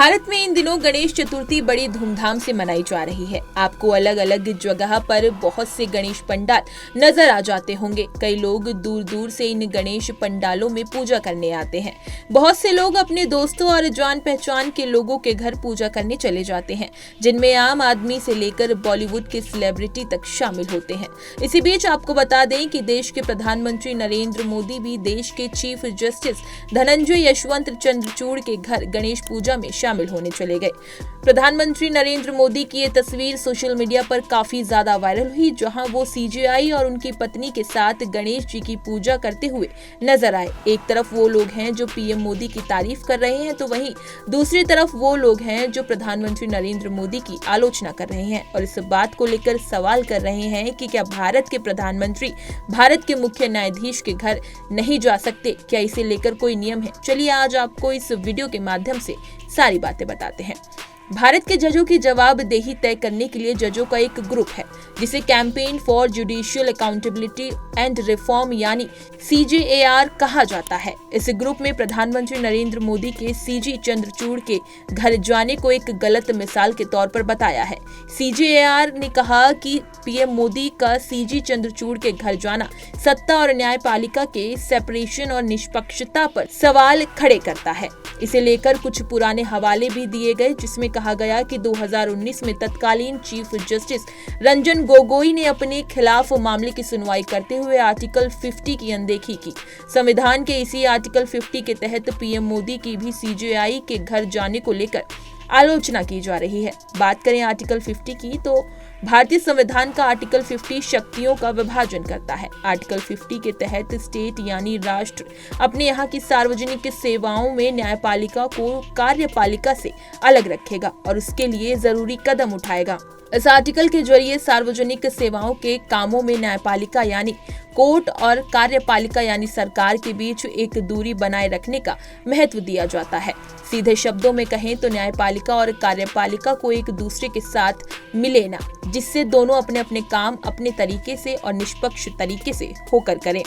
भारत में इन दिनों गणेश चतुर्थी बड़ी धूमधाम से मनाई जा रही है। आपको अलग अलग जगह पर बहुत से गणेश पंडाल नजर आ जाते होंगे। कई लोग दूर दूर से इन गणेश पंडालों में पूजा करने आते हैं। बहुत से लोग अपने दोस्तों और जान पहचान के लोगों के घर पूजा करने चले जाते हैं, जिनमें आम आदमी से लेकर बॉलीवुड के सेलिब्रिटी तक शामिल होते हैं। इसी बीच आपको बता दें कि देश के प्रधानमंत्री नरेंद्र मोदी भी देश के चीफ जस्टिस धनंजय यशवंत चंद्रचूड़ के घर गणेश पूजा में शामिल होने चले गए। प्रधानमंत्री नरेंद्र मोदी की ये तस्वीर सोशल मीडिया पर काफी ज्यादा वायरल हुई, जहां वो सीजेआई और उनकी पत्नी के साथ गणेश जी की पूजा करते हुए नजर आए। एक तरफ वो लोग हैं जो पीएम मोदी की तारीफ कर रहे हैं, तो वहीं दूसरी तरफ वो लोग हैं जो प्रधानमंत्री नरेंद्र मोदी की आलोचना कर रहे हैं और इस बात को लेकर सवाल कर रहे हैं कि क्या भारत के प्रधानमंत्री भारत के मुख्य न्यायाधीश के घर नहीं जा सकते? क्या इसे लेकर कोई नियम है? चलिए आज आपको इस वीडियो के माध्यम से सारी बातें बताते हैं। भारत के जजों की जवाबदेही तय करने के लिए जजों का एक ग्रुप है, जिसे campaign for judicial accountability and reform यानी CJAR कहा जाता है। इस ग्रुप में प्रधानमंत्री नरेंद्र मोदी के CG चंद्रचूड़ के घर जाने को एक गलत मिसाल के तौर पर बताया है। CJAR ने कहा कि पीएम मोदी का CG चंद्रचूड़ के घर जाना सत्ता और न्यायपालिका के सेपरेशन और निष्पक्षता पर सवाल खड़े करता है। इसे लेकर कुछ पुराने हवाले भी दिए गए, जिसमें कहा गया कि 2019 में तत्कालीन चीफ जस्टिस रंजन गोगोई ने अपने खिलाफ मामले की सुनवाई करते हुए आर्टिकल 50 की अनदेखी की। संविधान के इसी आर्टिकल 50 के तहत पीएम मोदी की भी CJI के घर जाने को लेकर आलोचना की जा रही है। बात करें आर्टिकल 50 की, तो भारतीय संविधान का आर्टिकल 50 शक्तियों का विभाजन करता है। आर्टिकल 50 के तहत स्टेट यानी राष्ट्र अपने यहाँ की सार्वजनिक सेवाओं में न्यायपालिका को कार्यपालिका से अलग रखेगा और उसके लिए जरूरी कदम उठाएगा। इस आर्टिकल के जरिए सार्वजनिक सेवाओं के कामों में न्यायपालिका यानी कोर्ट और कार्यपालिका यानी सरकार के बीच एक दूरी बनाए रखने का महत्व दिया जाता है। सीधे शब्दों में कहें तो न्यायपालिका और कार्यपालिका को एक दूसरे के साथ मिले ना, जिससे दोनों अपने अपने काम अपने तरीके से और निष्पक्ष तरीके से होकर करें।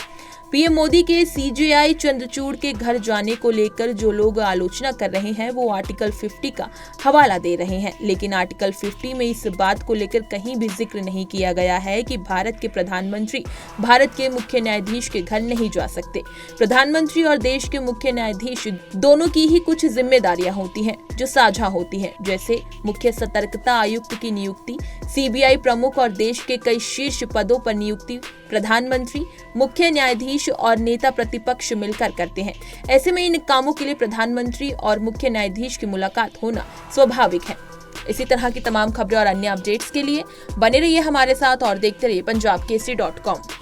पीएम मोदी के CJI चंद्रचूड़ के घर जाने को लेकर जो लोग आलोचना कर रहे हैं, वो आर्टिकल 50 का हवाला दे रहे हैं, लेकिन आर्टिकल 50 में इस बात को लेकर कहीं भी जिक्र नहीं किया गया है कि भारत के प्रधानमंत्री भारत के मुख्य न्यायाधीश के घर नहीं जा सकते। प्रधानमंत्री और देश के मुख्य न्यायाधीश दोनों की ही कुछ जिम्मेदारियां होती हैं जो साझा होती हैं, जैसे मुख्य सतर्कता आयुक्त की नियुक्ति, CBI प्रमुख और देश के कई शीर्ष पदों पर नियुक्ति प्रधानमंत्री, मुख्य न्यायाधीश और नेता प्रतिपक्ष मिलकर करते हैं। ऐसे में इन कामों के लिए प्रधानमंत्री और मुख्य न्यायाधीश की मुलाकात होना स्वाभाविक है। इसी तरह की तमाम खबरें और अन्य अपडेट्स के लिए बने रहिए हमारे साथ और देखते रहिए punjabkesari.com।